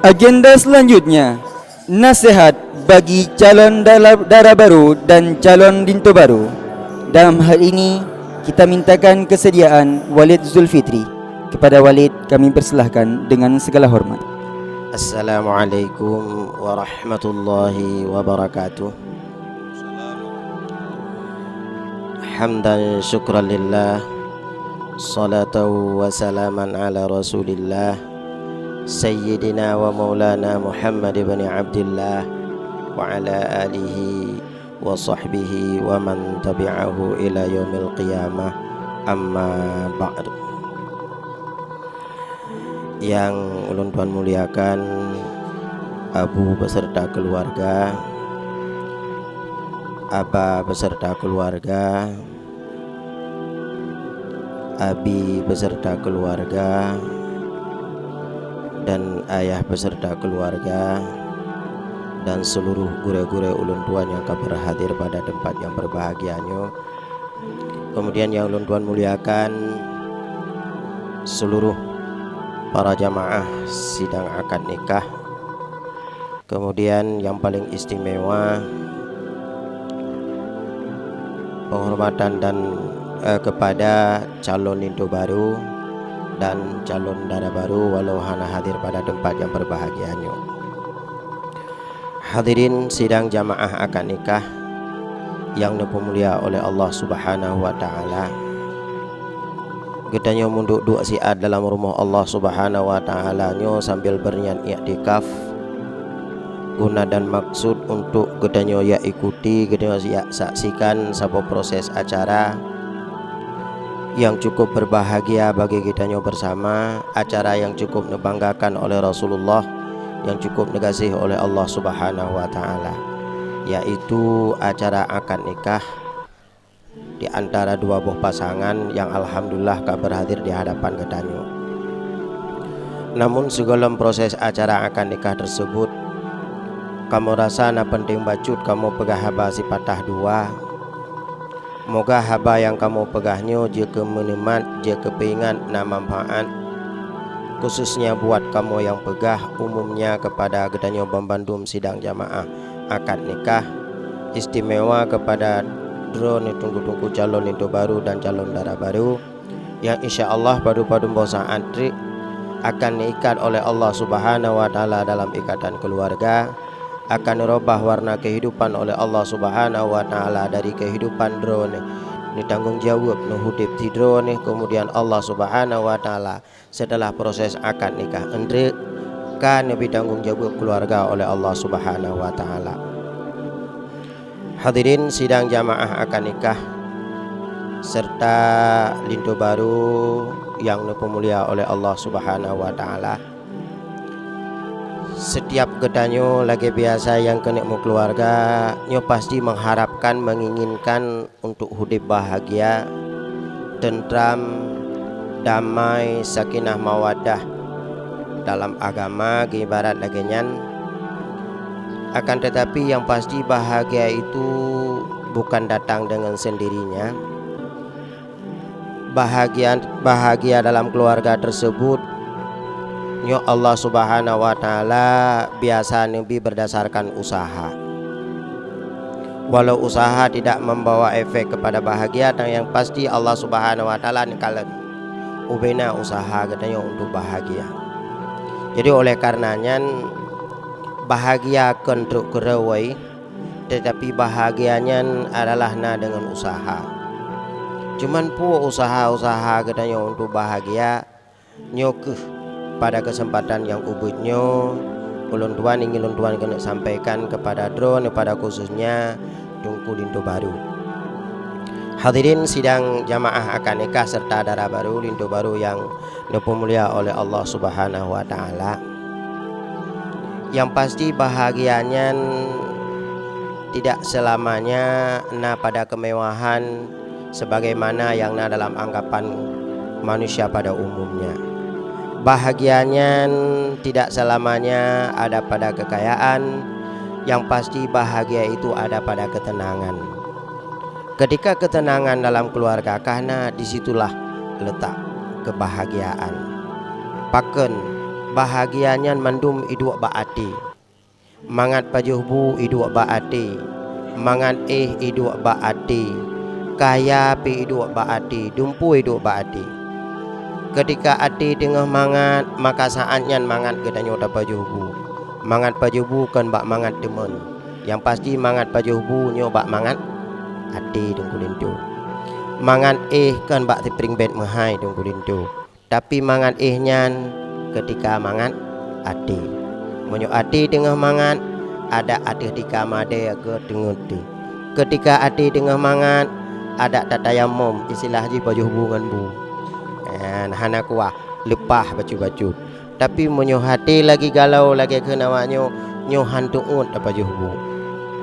Agenda selanjutnya, nasihat bagi calon darah baru dan calon dinto baru. Dalam hal ini, kita mintakan kesediaan Walid Zulfitri. Kepada Walid kami persilahkan dengan segala hormat. Assalamualaikum warahmatullahi wabarakatuh. Hamdan syukran lillah, salatu wa salaman ala rasulillah, Sayyidina wa maulana Muhammad ibn Abdillah, wa ala alihi wa sahbihi wa man tabi'ahu ila yaumil qiyamah, amma ba'du. Yang ulun tuan muliakan, Abu beserta keluarga, Aba beserta keluarga, Abi beserta keluarga, dan ayah beserta keluarga, dan seluruh gure-gure ulun tuan yang berhadir pada tempat yang berbahagianya. Kemudian yang ulun tuan muliakan, seluruh para jamaah sidang akad nikah. Kemudian yang paling istimewa, penghormatan dan kepada calon lintu baru dan calon darah baru walau hana hadir pada tempat yang berbahagianya. Hadirin sidang jamaah akad nikah yang dimulia oleh Allah Subhanahu wa taala. Kita munduk dua siat dalam rumah Allah Subhanahu wa taala nyo sambil berniat i'tikaf. Guna dan maksud untuk kita ya ikuti, kita ya saksikan sebuah proses acara yang cukup berbahagia bagi kita bersama, acara yang cukup membanggakan oleh Rasulullah, yang cukup dikasihi oleh Allah Subhanahu wa taala, yaitu acara akad nikah di antara dua buah pasangan yang alhamdulillah berhadir di hadapan kedanyo. Namun segala proses acara akad nikah tersebut, kamu rasa na penting bacut kamu pegah haba si patah dua. Moga haba yang kamu pegahnya jika menemat, jika kepingan na manfaat, khususnya buat kamu yang pegah, umumnya kepada gedanyo Bambandum sidang jamaah akad nikah, istimewa kepada drone tunggu-tunggu calon itu baru dan calon darah baru yang insya Allah pada saat akan diikat oleh Allah Subhanahu wa taala dalam ikatan keluarga, akan dirubah warna kehidupan oleh Allah Subhanahu wa taala dari kehidupan drone ini tanggung jawab nuhudip ti drone. Kemudian Allah Subhanahu wa taala setelah proses akad nikah endre kan lebih tanggung jawab keluarga oleh Allah Subhanahu wa taala. Hadirin sidang jamaah akad nikah serta lintu baru yang dimulia oleh Allah Subhanahu wa taala. Setiap gedanyo lagi biasa yang kena mau keluarga, nyo pasti mengharapkan, menginginkan untuk hidup bahagia, tentram, damai, sakinah mawaddah dalam agama ibarat lagenyan. Akan tetapi yang pasti bahagia itu bukan datang dengan sendirinya. Bahagia dalam keluarga tersebut nyo Allah Subhanahu wa taala biasa nabi berdasarkan usaha. Walau usaha tidak membawa efek kepada bahagia, dan yang pasti Allah Subhanahu wa taala nikalan ubena usaha katanya untuk bahagia. Jadi oleh karenanya bahagia untuk kerawai, tetapi bahagianya adalah dengan usaha. Cuman pu usaha-usaha katanya untuk bahagia nyokeh pada kesempatan yang ubudnyo ulun tuan ingin ulun tuan kena sampaikan kepada drone, pada khususnya tungku lintu baru. Hadirin sidang jamaah akad nikah serta darah baru lintu baru yang dimulia oleh Allah Subhanahu wa taala. Yang pasti bahagianya tidak selamanya pada kemewahan sebagaimana yang dalam anggapan manusia pada umumnya. Bahagianya tidak selamanya ada pada kekayaan. Yang pasti bahagia itu ada pada ketenangan. Ketika ketenangan dalam keluarga, karena disitulah letak kebahagiaan. Paken bahagianya mandum iduk ba ati mangat pajuh bu iduk ba ati mangat iduk ba ati kaya pi iduk ba ati dumpu iduk ba ati. Ketika ati tengah mangat maka saatnya mangat gedanyo da pajuh bu mangat pajuh bu kan bak mangat demen yang pasti mangat pajuh bu nyo bak mangat ati dengkulin tu mangat kan bak tipring bet mahai dengkulin tu tapi mangat nyan ketika mangat ati monyo ati tengah mangat ada ati di kamade ke dengut tu ketika ati tengah mangat ada tatayamum istilah ji pajuh hubungan bu hana kuah lepah baju-baju tapi monyo hati lagi galau lagi kenawanyo nyo hantuut apa juhu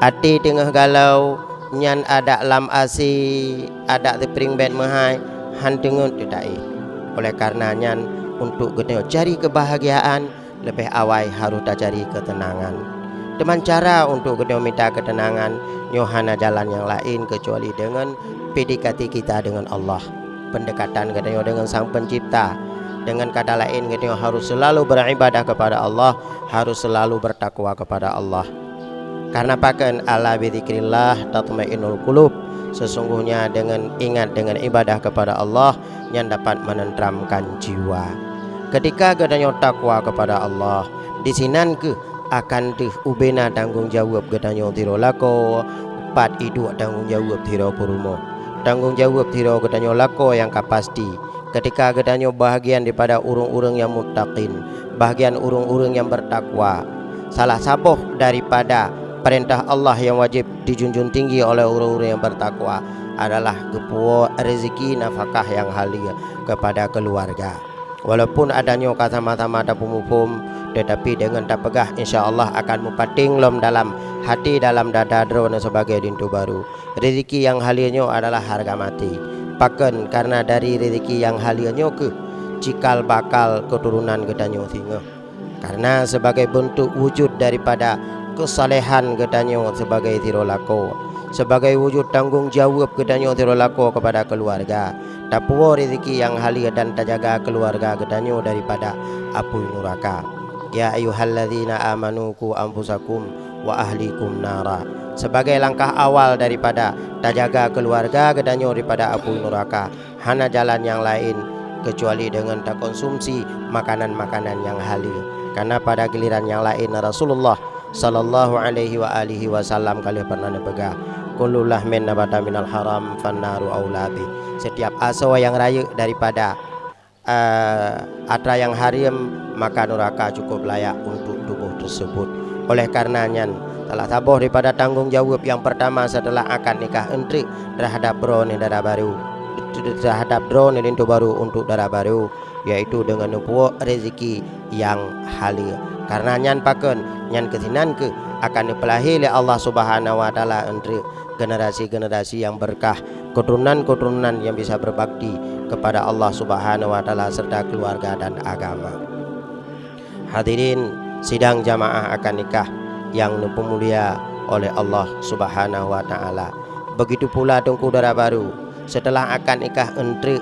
ati tengah galau nyan ada lam asi ada tepring bet mahai hantungut tidak oleh karenanya untuk kita cari kebahagiaan lebih awal harus cari ketenangan. Teman cara untuk kita minta ketenangan nyohana jalan yang lain kecuali dengan PDKT kita dengan Allah, pendekatan kita dengan Sang Pencipta. Dengan kata lain kita harus selalu beribadah kepada Allah, harus selalu bertakwa kepada Allah. Karena pakan ala bizikrillah tatmainnul qulub. Sesungguhnya dengan ingat dengan ibadah kepada Allah yang dapat menenteramkan jiwa. Ketika gedanya takwa kepada Allah, di sinan ke akan ubena tanggung jawab gedanya tiro lako, pat idu tanggung jawab tiro purumo. Tanggung jawab tiro gedanya lako yang kapasti. Ketika gedanya bahagian daripada urung-urung yang muttaqin, bahagian urung-urung yang bertakwa. Salah sabuh daripada perintah Allah yang wajib dijunjung tinggi oleh orang-orang yang bertakwa adalah kepuo rezeki nafkah yang halia kepada keluarga. Walaupun adanya kata mata-mata pumupum, tetapi dengan tak pegah insya-Allah akan mupating lom dalam hati dalam dada drone sebagai dintu baru. Rezeki yang halianya adalah harga mati. Paken karena dari rezeki yang halianya ke cikal bakal keturunan gedanyo singa. Karena sebagai bentuk wujud daripada kesalehan gedanyo sebagai tirolako, sebagai wujud tanggung jawab gedanyo tirolako kepada keluarga. Tapuo rezeki yang halia dan terjaga keluarga gedanyo daripada api neraka. Ya ayyuhalladzina amanu qu anfusakum wa ahlikum nara. Sebagai langkah awal daripada terjaga keluarga gedanyo daripada api neraka, hana jalan yang lain kecuali dengan tak konsumsi makanan-makanan yang halia. Karena pada giliran yang lain Rasulullah sallallahu alaihi wa alihi wasallam kali pernah nepegah kullu lahmin nabata minal haram fannaru aulabi. Setiap asawa yang raya daripada atra yang haram maka neraka cukup layak untuk tubuh tersebut. Oleh karenanya telah tabuh daripada tanggung jawab yang pertama setelah akad nikah entrik terhadap drone darah baru, terhadap drone lintu baru untuk darah baru, yaitu dengan nubuat rezeki yang halia. Karena nyan paken nyan kesinan ke akan dipelahi oleh Allah Subhanahu wa taala entre generasi-generasi yang berkah, keturunan-keturunan yang bisa berbakti kepada Allah Subhanahu wa taala serta keluarga dan agama. Hadirin sidang jamaah akad nikah yang dimulia oleh Allah Subhanahu wa taala. Begitu pula tungku darah baru setelah akad nikah entre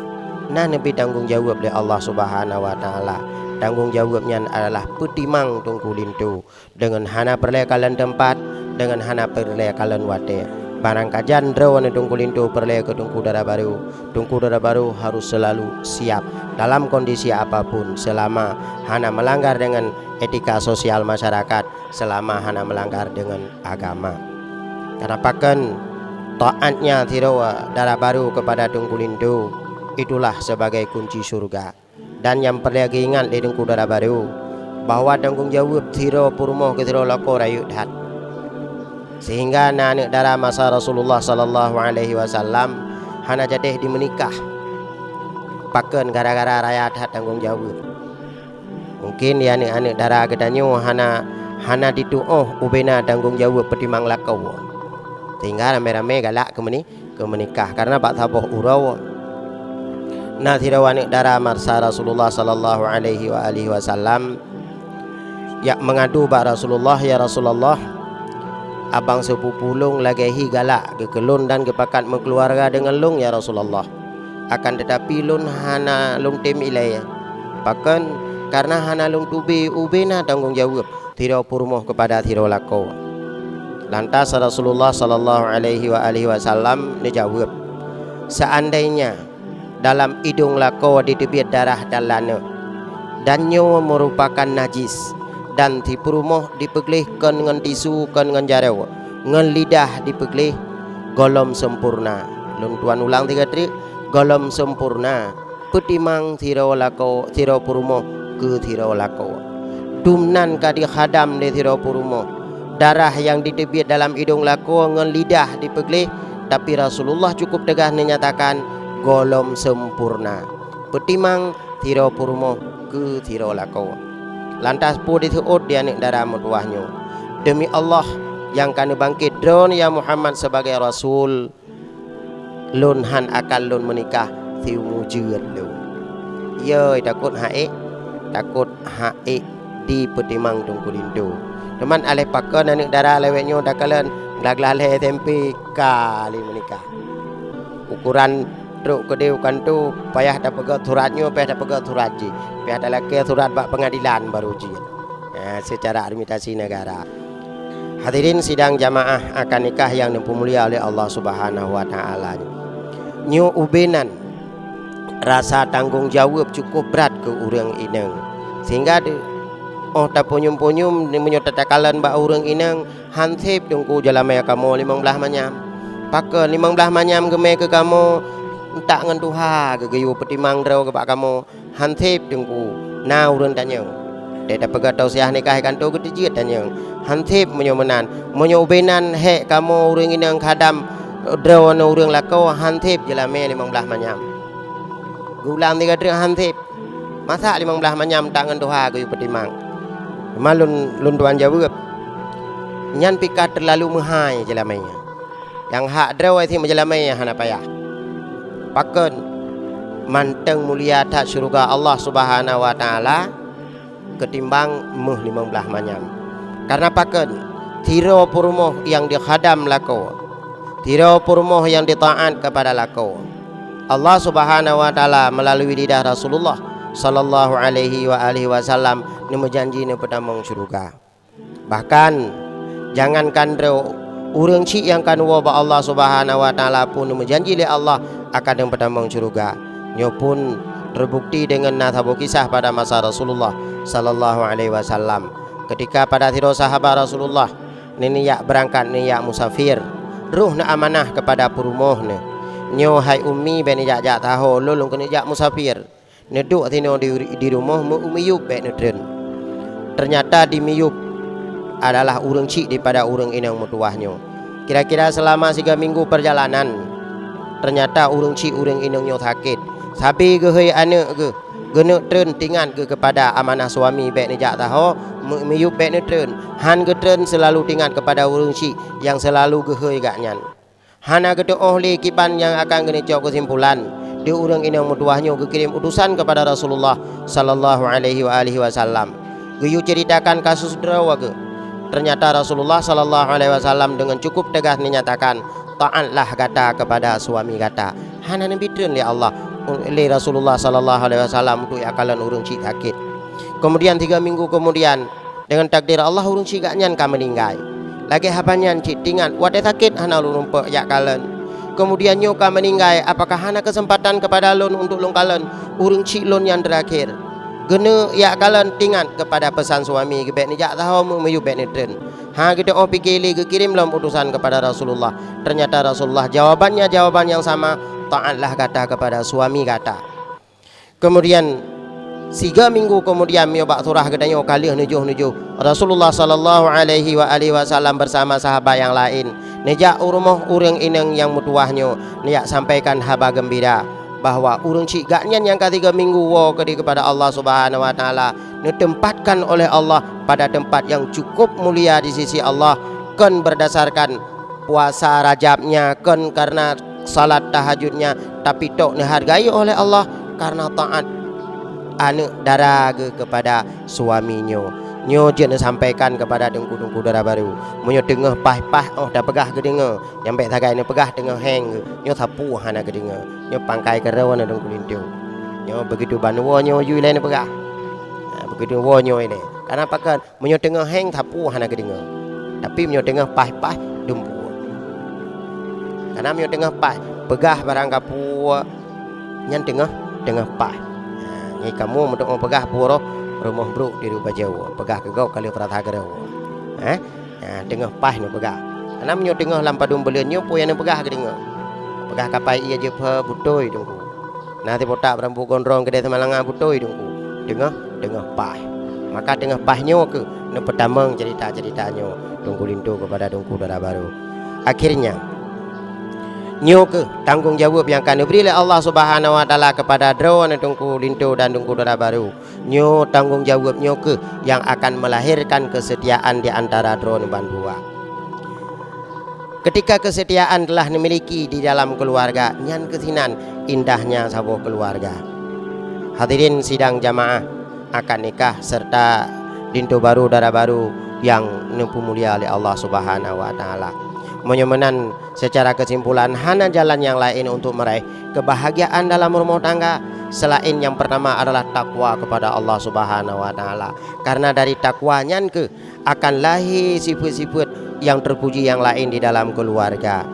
nabi tanggung jawab oleh Allah Subhanahu wa taala. Tanggung jawabnya adalah putimang tungku lintu dengan hana perle kalian tempat, dengan hana perle kalian wate. Barang kajan drawan tungku lintu perle ke tungku darah baru. Tungku darah baru harus selalu siap dalam kondisi apapun selama hana melanggar dengan etika sosial masyarakat, selama hana melanggar dengan agama. Karena pakan taatnya tirawa darah baru kepada tungku lintu itulah sebagai kunci surga. Dan yang perlu ingat di tungku darah baru bahwa tanggung jawab tiro purmo ke tiro lako rayu dat. Sehingga anak darah masa Rasulullah sallallahu alaihi wasallam hana jadeh di menikah. Paken gara-gara raya dat tanggung jawab. Mungkin ya anak darah gedanyo hana dituoh ubena tanggung jawab petimang lakau. Sehingga rame-rame galak ke menikah karena bak taboh urau. Nah tirawani darah marsa Rasulullah sallallahu alaihi wa alihi wasallam ya mengadu ba Rasulullah, ya Rasulullah abang sepupulung lagi galak ke kelun dan kepakat mengeluarga dengan lung ya Rasulullah, akan tetapi lun hana lung tem ilai pakan karena hana lung tubi ubena tanggungjawab tiro purmoh kepada tiro lako. Lantas Rasulullah sallallahu alaihi wasallam dijawab, seandainya dalam hidung lako ditebit darah dan lana dan nyawa merupakan najis dan ti purmoh dipeglihkan dengan tisu kan dengan jarau dengan lidah dipeglih golom sempurna. Lung tuan ulang 3 trik, golom sempurna petimang tiro lako tiro purmoh ke tiro lako. Dumnan kadi khadam de tiro purmoh darah yang ditebit dalam hidung lako dengan lidah dipeglih, tapi Rasulullah cukup tegas menyatakan golom sempurna petimang tiro purmoh ke tiro lako. Lantas pu dituut dia nek darah mutuahnya, demi Allah yang kanu bangkit drone ya Muhammad sebagai Rasul, lun han akan lun menikah tiu mujud lu. Ye takut hae di petimang tungku lindu. Teman alih pakai nek darah lewetnya dak kalen glaglaleh tempe kali menikah. Ukuran truk kedeu kan tu payah dak pegat suratnya, payah dak pegat surat ji. Payah dak laki surat bak pengadilan baru ji. Secara administrasi negara. Hadirin sidang jamaah akan nikah yang dimulia oleh Allah Subhanahu wa taala. Nyu ubenan rasa tanggung jawab cukup berat ke urang inang sehingga tak punyum-punyum menyotakalan ba urang inang hansip dengku jalamaya kamu 15 manyam pakai 15 manyam geme ke kamu tak ngan tuha ke gayu petimang draw ke pak kamu hansip dengku na urang tanyang dia dapat gatau siah nikah kan tu ketijit tanyang hansip menyomenan menyobenan he kamu urang inang khadam draw na urang lakau hansip jalame 15 manyam gulang 3 trik hansip masa 15 manyam tak ngan tuha gayu petimang. Malun tuan jawab nyan pikat terlalu mahai jelamanya yang hak drawai si majelamanya hana payah paken manteng mulia tak syurga Allah Subhanahu wa taala ketimbang 15 manyam karena paken tiro purmoh yang dikhadam lako tiro purmoh yang ditaat kepada lako Allah Subhanahu wa taala melalui lidah Rasulullah sallallahu alaihi wasallam ni berjanji ni pertamang syurga. Bahkan jangankan urang cik yang kan wa Allah Subhanahu wa taala pun berjanji oleh Allah akan yang pertamang syurga. Nyo pun terbukti dengan nasabuk kisah pada masa Rasulullah sallallahu alaihi wasallam ketika pada tiro sahabat Rasulullah ni yak berangkat ni yak musafir ruh na amanah kepada purmoh ni nyo hai ummi ben yak tahu lulung kena yak musafir neduk tino di rumah umiyub bek nedren. Ternyata di miyub adalah urang cik daripada urang inang mutuahnya. Kira-kira selama 3 minggu perjalanan ternyata urang cik urang inangnya sakit. Sabi ke hei anak ke genek tren tingan ke kepada amanah suami bek nejak tahu miyub bek nedren. Han ke tren selalu tingan kepada urang cik yang selalu ke hei gaknyan. Hana ke ohli kipan yang akan kena cok kesimpulan dia urang inang mutuahnya kirim utusan kepada Rasulullah sallallahu alaihi wasallam. Geyu ceritakan kasus drawa ke. Ternyata Rasulullah sallallahu alaihi wasallam dengan cukup tegas menyatakan taatlah kata kepada suami kata. Hana nabi tren ya Allah oleh Rasulullah sallallahu alaihi wasallam untuk akalan urang cik sakit. Kemudian 3 minggu kemudian dengan takdir Allah urang cik gaknyan ka meninggal. Lagi habanyan cik tingan wate sakit hana lumpa yak kalan. Kemudian nyoka meninggal, apakah hana kesempatan kepada lon untuk long kalen urang cik lon yang terakhir gena ya kalen tingan kepada pesan suami gebek ni jak tahu meyu bek ni tren ha kita pikirli ke kirim dalam utusan kepada Rasulullah. Ternyata Rasulullah jawaban yang sama, taatlah kata kepada suami kata. Kemudian 3 minggu kemudian miobak surah gedanya kali nujuh Rasulullah sallallahu alaihi wasallam bersama sahabat yang lain nejak rumah urang inang yang mutuahnya nejak sampaikan haba gembira bahwa urang cik gaknyan yang ke-3 minggu kepada Allah Subhanahu wa taala ditempatkan oleh Allah pada tempat yang cukup mulia di sisi Allah kan berdasarkan puasa Rajabnya kan karena salat tahajudnya tapi tok dihargai oleh Allah karena taat anak daraga kepada suaminya. Nyo je sampaikan kepada dengku-dengku darah baru. Munyo tengah pah-pah dah pegah ke dengar. Yang baik tagai ni pegah tengah hang. Nyo sapu hana ke dengar. Nyo pangkai ke rawan dengku lintiu. Nyo begitu banua nyo yu lain pegah. begitu wonyo ini. Karena pakai menyo tengah heng thapu hana kedinga. Tapi menyo tengah pas dumpu. Karena menyo tengah pas pegah barang kapu nyan tengah pas. Ni kamu untuk pegah puro rumah bro di rumah Jawa. Pegah ke gau kali perata gerau. Tengah pas ni pegah. Karena menyo tengah lampadum belenyo po yang pegah kedinga. Pegah kapai ia je butoi dungku. Nanti botak berambu gondrong kedai Semalanga butoi dungku. Tengah pas. Maka tengah pasnya ke ne pertama cerita-ceritanya dungku lintu kepada dungku darah baru. Akhirnya nyo ke tanggung jawab yang akan diberi oleh Allah Subhanahu wa taala kepada drone dungku lintu dan dungku darah baru. Nyo tanggung jawab nyo ke yang akan melahirkan kesetiaan di antara drone bandua. Ketika kesetiaan telah dimiliki di dalam keluarga, nyan kesinan indahnya sebuah keluarga. Hadirin sidang jamaah akad nikah serta lintu baru darah baru yang nempu mulia oleh Allah Subhanahu wa taala. Menyemenan secara kesimpulan hana jalan yang lain untuk meraih kebahagiaan dalam rumah tangga selain yang pertama adalah takwa kepada Allah Subhanahu wa taala. Karena dari takwa nyan ke akan lahir sifat-sifat yang terpuji yang lain di dalam keluarga,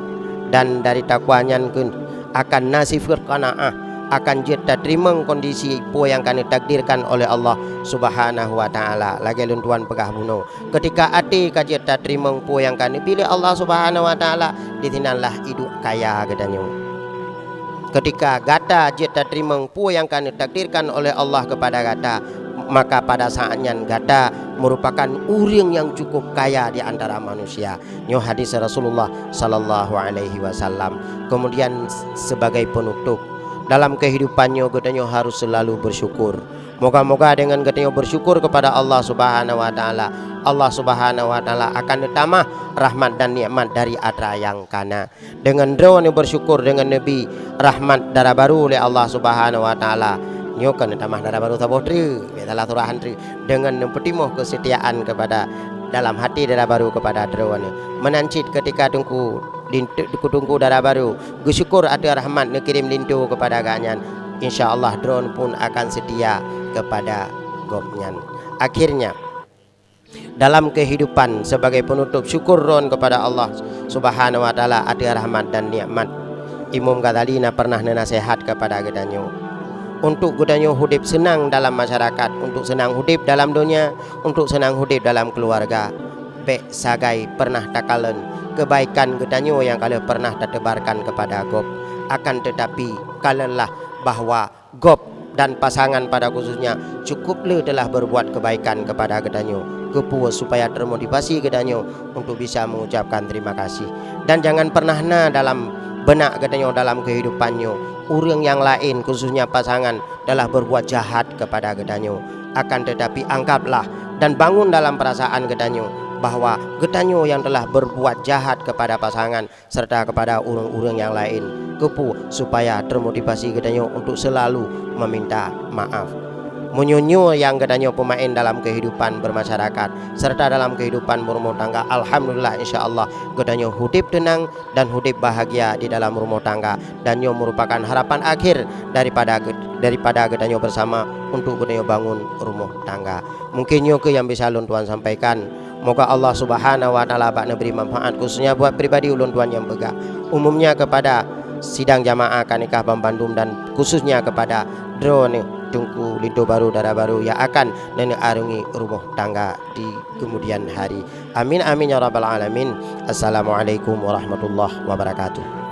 dan dari takwa nyan ke akan nasifat qanaah, akan jeta terima kondisi po yang akan ditakdirkan oleh Allah Subhanahu wa taala. Lagi luntuan pegah bunuh ketika ati ka jeta terima po yang akan dipilih Allah Subhanahu wa taala, ditinanlah hidup kaya gadanyo. Ketika gata jeta terima po yang akan ditakdirkan oleh Allah kepada gata, maka pada saatnya gata merupakan uring yang cukup kaya di antara manusia. Nyo hadis Rasulullah sallallahu alaihi wasallam. Kemudian sebagai penutup dalam kehidupannya katanya harus selalu bersyukur. Moga-moga dengan katanya bersyukur kepada Allah Subhanahu wa taala, Allah Subhanahu wa taala akan ditambah rahmat dan nikmat dari atra yang kana. Dengan drone bersyukur dengan nabi rahmat darah baru oleh Allah Subhanahu wa taala. Nyo kan tambah darah baru taboh tri, salah turahan tri dengan nepetimoh kesetiaan kepada dalam hati darah baru kepada drone. Menancit ketika tungku darah baru, bersyukur ada rahmat nekirim lintu kepada ganyan. InsyaAllah drone pun akan setia kepada gopnyan. Akhirnya dalam kehidupan sebagai penutup syukur ron kepada Allah Subhanahu wa taala ada rahmat dan nikmat. Imam Ghazali pernah nasihat kepada gedanyo untuk gedanyo hidup senang dalam masyarakat, untuk senang hidup dalam dunia, untuk senang hidup dalam keluarga. Bek sagai pernah takalen kebaikan gedanyo yang kalian pernah tertebarkan kepada gop, akan tetapi kalianlah bahwa gop dan pasangan pada khususnya cukuplah telah berbuat kebaikan kepada gedanyo, kepuas supaya termotivasi gedanyo untuk bisa mengucapkan terima kasih. Dan jangan pernah dalam benak gedanyo dalam kehidupannya orang yang lain khususnya pasangan telah berbuat jahat kepada gedanyo, akan tetapi anggaplah dan bangun dalam perasaan gedanyo bahwa gedanyo yang telah berbuat jahat kepada pasangan serta kepada orang-orang yang lain kepu supaya termotivasi gedanyo untuk selalu meminta maaf. Menyonyo yang gedanyo pemain dalam kehidupan bermasyarakat serta dalam kehidupan berumah tangga, alhamdulillah insyaallah gedanyo hidup tenang dan hidup bahagia di dalam rumah tangga, dan nyo merupakan harapan akhir daripada gedanyo bersama untuk gedanyo bangun rumah tangga. Mungkin nyo ke yang bisa ulun tuan sampaikan. Moga Allah Subhanahu wa taala bak beri manfaat khususnya buat pribadi ulun tuan yang pegah, umumnya kepada sidang jamaah akad nikah Bam Bandung dan khususnya kepada drone tungku lintu baru darah baru yang akan nenek arungi rumah tangga di kemudian hari. Amin amin ya rabbal alamin. Assalamualaikum warahmatullahi wabarakatuh.